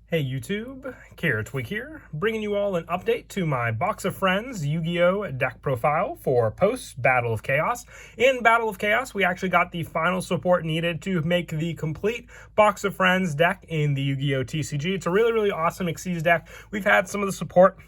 Hey YouTube, Twig here, bringing you all an update to my Box of Friends Yu-Gi-Oh! Deck profile for post Battle of Chaos. In Battle of Chaos, we actually got the final support needed to make the complete Box of Friends deck in the Yu-Gi-Oh! TCG. It's a really awesome Xyz deck. We've had some of the support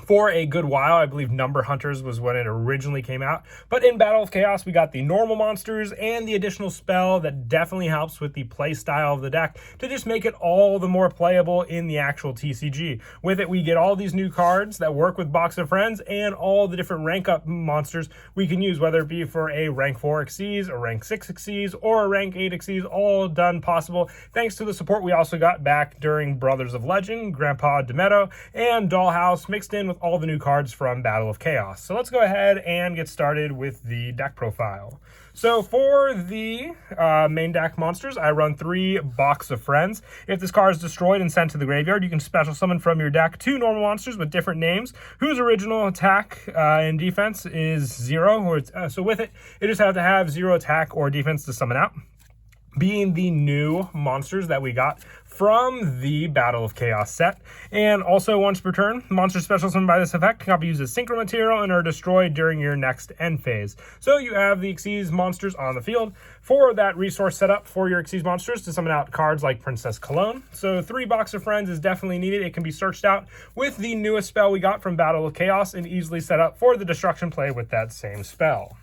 for a good while. I believe Number Hunters was when it originally came out. But in Battle of Chaos, we got the normal monsters and the additional spell that definitely helps with the play style of the deck to just make it all the more playable in the actual TCG. With it, we get all these new cards that work with Box of Friends and all the different rank up monsters we can use, whether it be for a rank 4 Xyz, a rank 6 Xyz, or a rank 8 Xyz, all done possible thanks to the support we also got back during Brothers of Legend, Grandpa Demetto, and Dollhouse mixed in with all the new cards from Battle of Chaos. So let's go ahead and get started with the deck profile. So for the main deck monsters, I run 3 Box of Friends. If this card is destroyed and sent to the graveyard, you can special summon from your deck 2 normal monsters with different names, whose original attack and defense is 0. So with it, you just have to have 0 attack or defense to summon out, being the new monsters that we got from the Battle of Chaos set. And also, once per turn, monsters special summoned by this effect cannot be used as synchro material and are destroyed during your next end phase. So you have the Xyz monsters on the field for that resource setup for your Xyz monsters to summon out cards like Princess Cologne. So 3 Box of Friends is definitely needed. It can be searched out with the newest spell we got from Battle of Chaos and easily set up for the destruction play with that same spell.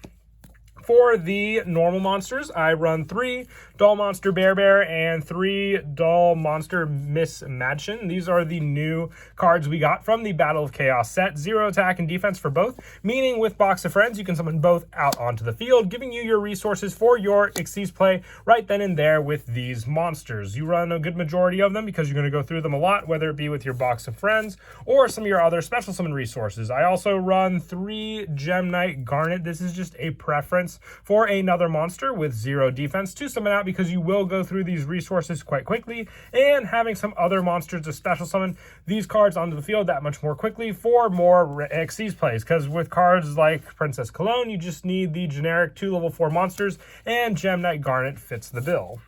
For the normal monsters, I run 3 Doll Monster Bear and 3 Doll Monster Miss Madchen. These are the new cards we got from the Battle of Chaos set. 0 attack and defense for both, meaning with Box of Friends, you can summon both out onto the field, giving you your resources for your Xyz play right then and there with these monsters. You run a good majority of them because you're going to go through them a lot, whether it be with your Box of Friends or some of your other special summon resources. I also run 3 Gem Knight Garnet. This is just a preference for another monster with 0 defense to summon out because you will go through these resources quite quickly, and having some other monsters to special summon these cards onto the field that much more quickly for more Xyz plays, because with cards like Princess Cologne, you just need the generic 2 level 4 monsters, and Gem Knight Garnet fits the bill.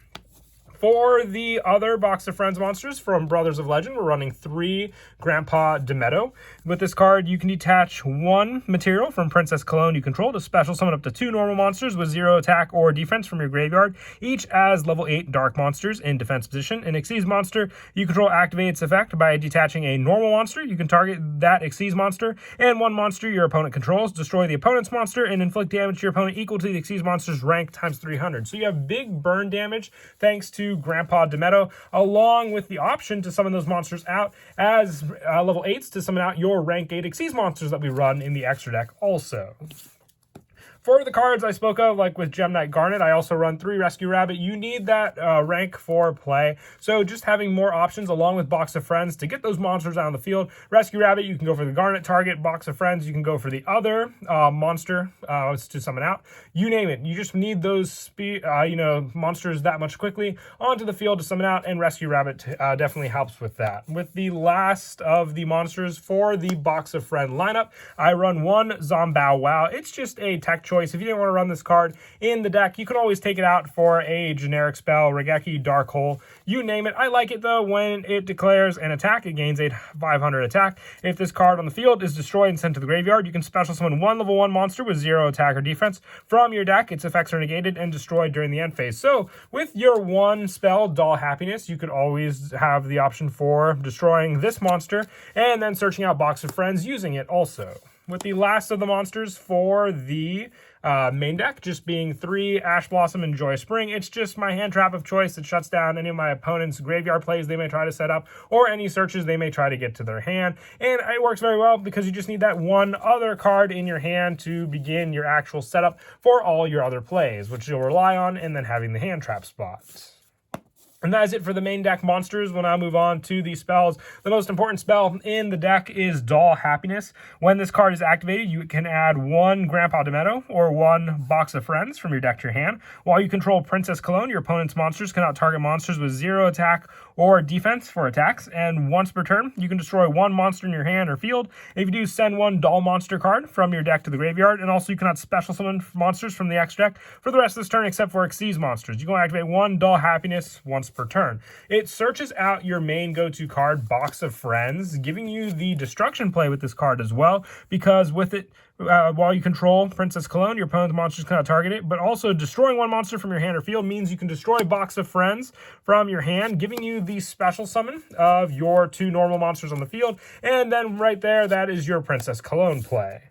For the other Box of Friends monsters from Brothers of Legend, we're running 3 Grandpa Demetto. With this card, you can detach 1 material from Princess Cologne you control to special summon up to 2 normal monsters with 0 attack or defense from your graveyard, each as level 8 dark monsters in defense position. An Xyz monster you control activates its effect by detaching a normal monster. You can target that Xyz monster and 1 monster your opponent controls, destroy the opponent's monster, and inflict damage to your opponent equal to the Xyz monster's rank times 300. So you have big burn damage thanks to Grandpa Demetto, along with the option to summon those monsters out as level 8s to summon out your rank 8 Xyz monsters that we run in the extra deck also. For the cards I spoke of, like with Gem Knight Garnet, I also run 3 Rescue Rabbit. You need that rank 4 play. So just having more options along with Box of Friends to get those monsters out on the field. Rescue Rabbit, you can go for the Garnet target. Box of Friends, you can go for the other monster to summon out. You name it. You just need those monsters that much quickly onto the field to summon out, and Rescue Rabbit definitely helps with that. With the last of the monsters for the Box of Friend lineup, I run 1 Zombow Wow. It's just a tech choice. If you didn't want to run this card in the deck, you can always take it out for a generic spell, Regeki Dark Hole, you name it. I like it though. When it declares an attack, it gains a 500 attack. If this card on the field is destroyed and sent to the graveyard, you can special summon 1 level 1 monster with 0 attack or defense from your deck. Its effects are negated and destroyed during the end phase. So with your 1 spell, Doll Happiness, you could always have the option for destroying this monster and then searching out Box of Friends using it also. With the last of the monsters for the main deck, just being 3 Ash Blossom and Joy Spring. It's just my hand trap of choice that shuts down any of my opponent's graveyard plays they may try to set up, or any searches they may try to get to their hand. And it works very well because you just need that 1 other card in your hand to begin your actual setup for all your other plays, which you'll rely on, and then having the hand trap spots. And that is it for the main deck monsters. We'll now move on to the spells. The most important spell in the deck is Doll Happiness. When this card is activated, you can add 1 Grandpa Demetto or 1 Box of Friends from your deck to your hand. While you control Princess Cologne, your opponent's monsters cannot target monsters with 0 attack or defense for attacks, and once per turn, you can destroy one monster in your hand or field. If you do, send one Dull monster card from your deck to the graveyard, and also you cannot special summon monsters from the X deck for the rest of this turn except for Xyz monsters. You can activate one Dull Happiness once per turn. It searches out your main go-to card, Box of Friends, giving you the destruction play with this card as well, because with it, while you control Princess Cologne, your opponent's monsters cannot target it, but also destroying one monster from your hand or field means you can destroy Box of Friends from your hand, giving you the special summon of your two normal monsters on the field, and then right there, that is your Princess Cologne play.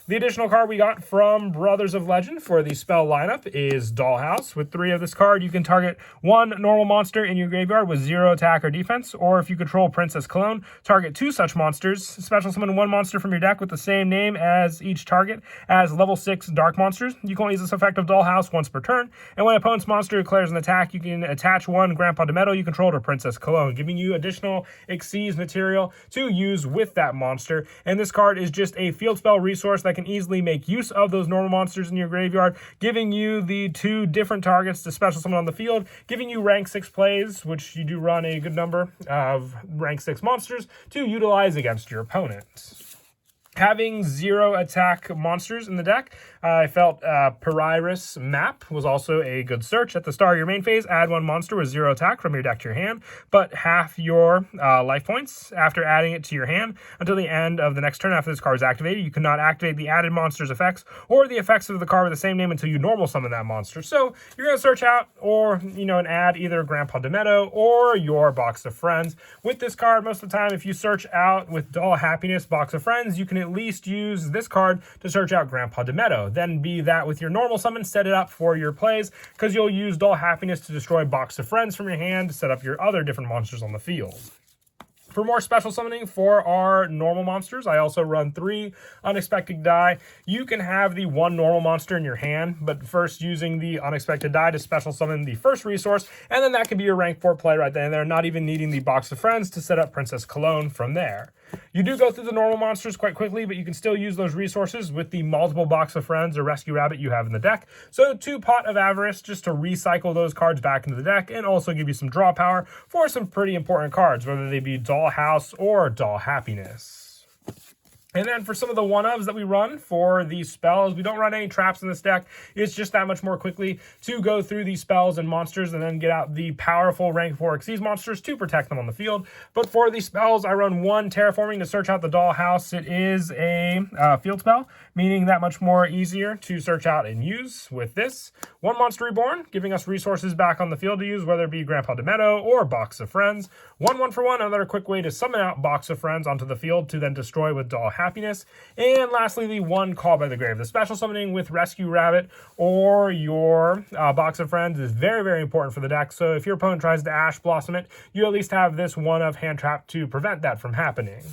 The additional card we got from Brothers of Legend for the spell lineup is Dollhouse. With 3 of this card, you can target one normal monster in your graveyard with 0 attack or defense, or if you control Princess Cologne, target 2 such monsters. Special summon one monster from your deck with the same name as each target as level 6 dark monsters. You can only use this effect of Dollhouse once per turn, and when an opponent's monster declares an attack, you can attach one Grandpa de Meadow you control to Princess Cologne, giving you additional Xyz material to use with that monster. And this card is just a field spell resource that can easily make use of those normal monsters in your graveyard, giving you the 2 different targets to special summon on the field, giving you rank 6 plays, which you do run a good number of rank 6 monsters to utilize against your opponent. Having 0 attack monsters in the deck, I felt Pyryrus Map was also a good search. At the start of your main phase, add 1 monster with 0 attack from your deck to your hand, but half your life points after adding it to your hand until the end of the next turn after this card is activated. You cannot activate the added monster's effects or the effects of the card with the same name until you normal summon that monster. So you're going to search out or, and add either Grandpa de Meadow or your Box of Friends. With this card, most of the time, if you search out with Dull Happiness Box of Friends, you can at least use this card to search out Grandpa de Meadow. Then be that with your normal summon, set it up for your plays, because you'll use Dull Happiness to destroy Box of Friends from your hand to set up your other different monsters on the field. For more special summoning for our normal monsters, I also run 3 Unexpected Die. You can have the 1 normal monster in your hand, but first using the Unexpected Die to special summon the first resource, and then that could be your rank 4 play right there and there, not even needing the Box of Friends to set up Princess Cologne from there. You do go through the normal monsters quite quickly, but you can still use those resources with the multiple Box of Friends or Rescue Rabbit you have in the deck. So 2 Pot of Avarice just to recycle those cards back into the deck and also give you some draw power for some pretty important cards, whether they be Dollhouse or Dull Happiness. And then for some of the one-ofs that we run for these spells, we don't run any traps in this deck. It's just that much more quickly to go through these spells and monsters and then get out the powerful rank 4 Xyz monsters to protect them on the field. But for these spells, I run 1 Terraforming to search out the Dollhouse. It is a field spell, meaning that much more easier to search out and use with this. 1 Monster Reborn, giving us resources back on the field to use, whether it be Grandpa de Meadow or Box of Friends. 1 for 1, another quick way to summon out Box of Friends onto the field to then destroy with Dull Happiness. And lastly, the 1 Call by the Grave. The special summoning with Rescue Rabbit or your Box of Friends is very, very important for the deck. So if your opponent tries to Ash Blossom it, you at least have this 1 of Hand Trap to prevent that from happening.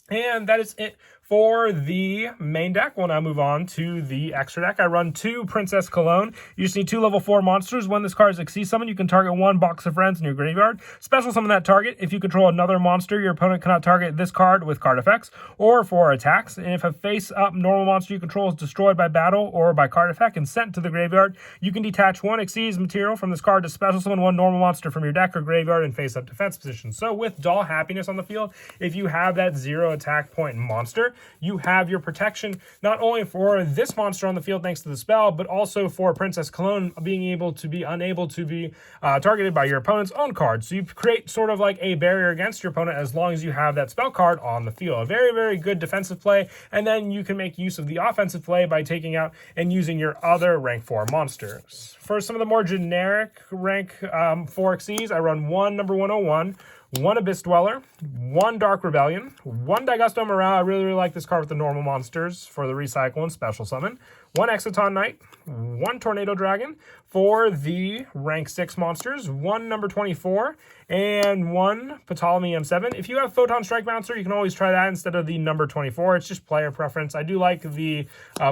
And that is it for the main deck. We'll now move on to the extra deck. I run 2 Princess Cologne. You just need 2 level 4 monsters. When this card is Xyz summon, you can target 1 Box of Friends in your graveyard. Special summon that target. If you control another monster, your opponent cannot target this card with card effects or for attacks. And if a face-up normal monster you control is destroyed by battle or by card effect and sent to the graveyard, you can detach 1 Xyz material from this card to special summon 1 normal monster from your deck or graveyard in face-up defense position. So with Dull Happiness on the field, if you have that 0 attack point monster, you have your protection not only for this monster on the field thanks to the spell, but also for Princess Cologne being able to be unable to be targeted by your opponent's own card. So you create sort of like a barrier against your opponent as long as you have that spell card on the field. A very, very good defensive play, and then you can make use of the offensive play by taking out and using your other rank 4 monsters. For some of the more generic rank 4 Xyz, I run 1 number 101, 1 Abyss Dweller, 1 Dark Rebellion, 1 Daigusto Morale. I really like this card with the normal monsters for the recycle and special summon. 1 Exoton Knight, 1 Tornado Dragon for the rank 6 monsters, 1 number 24, and 1 Ptolemy M7. If you have Photon Strike Bouncer, you can always try that instead of the number 24. It's just player preference. I do like the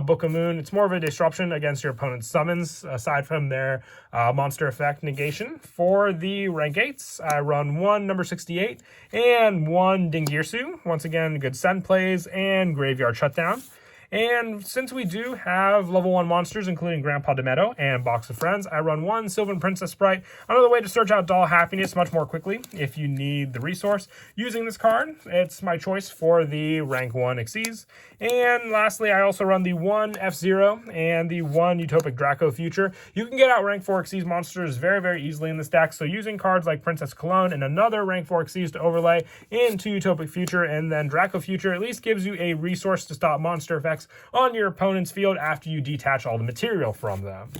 Book of Moon. It's more of a disruption against your opponent's summons, aside from their monster effect negation. For the rank 8s, I run 1 number 68 and 1 Dingirsu. Once again, good send plays and graveyard shutdown. And since we do have level 1 monsters, including Grandpa Demetto and Box of Friends, I run 1 Sylvan Princess Sprite. Another way to search out Doll Happiness much more quickly if you need the resource using this card. It's my choice for the rank 1 Xyz. And lastly, I also run the 1 F-Zero and the 1 Utopic Draco Future. You can get out rank 4 Xyz monsters very, very easily in this deck, so using cards like Princess Cologne and another rank 4 Xyz to overlay into Utopic Future and then Draco Future at least gives you a resource to stop monster effects on your opponent's field after you detach all the material from them.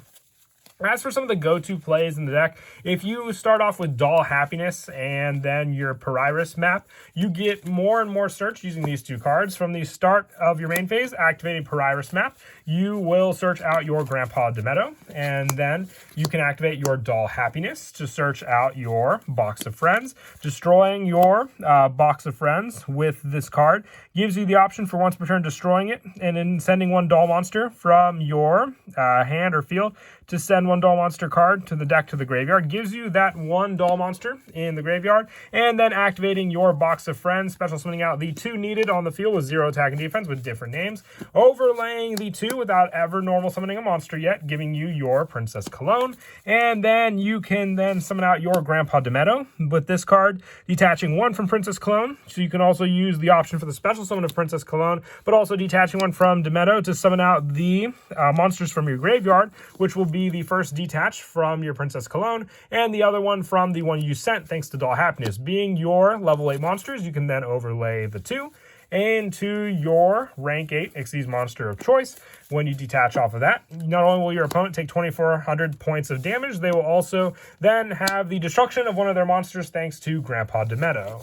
As for some of the go-to plays in the deck, if you start off with Doll Happiness and then your Pyrrhus map, you get more and more search using these 2 cards. From the start of your main phase, activating Pyrrhus map, you will search out your Grandpa Demetto, and then you can activate your Doll Happiness to search out your Box of Friends. Destroying your Box of Friends with this card gives you the option for once per turn destroying it, and then sending 1 doll monster from your hand or field to send 1 doll monster card to the deck to the graveyard. Gives you that 1 doll monster in the graveyard, and then activating your Box of Friends, special summoning out the 2 needed on the field with 0 attack and defense with different names, overlaying the 2 without ever normal summoning a monster yet, giving you your Princess Cologne, and then you can then summon out your Grandpa Demetto with this card, detaching 1 from Princess Cologne, so you can also use the option for the special summon of Princess Cologne, but also detaching 1 from Demetto to summon out the monsters from your graveyard, which will be the first detach from your Princess Cologne, and the other one from the one you sent thanks to Doll Happiness. Being your level 8 monsters, you can then overlay the 2 into your rank 8 Xyz monster of choice. When you detach off of that, not only will your opponent take 2,400 points of damage, they will also then have the destruction of one of their monsters thanks to Grandpa Demetto.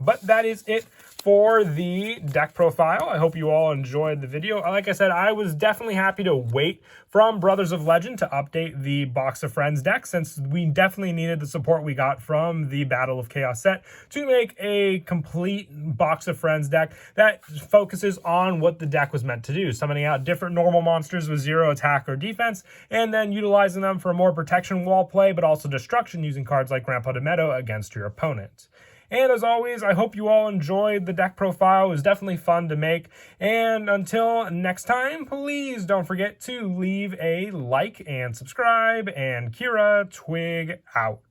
But that is it for the deck profile. I hope you all enjoyed the video. Like I said, I was definitely happy to wait from Brothers of Legend to update the Box of Friends deck, since we definitely needed the support we got from the Battle of Chaos set to make a complete Box of Friends deck that focuses on what the deck was meant to do, summoning out different normal monsters with 0 attack or defense, and then utilizing them for more protection wall play, but also destruction using cards like Grandpa Demetto against your opponent. And as always, I hope you all enjoyed the deck profile. It was definitely fun to make. And until next time, please don't forget to leave a like and subscribe. And Kira, Twig out.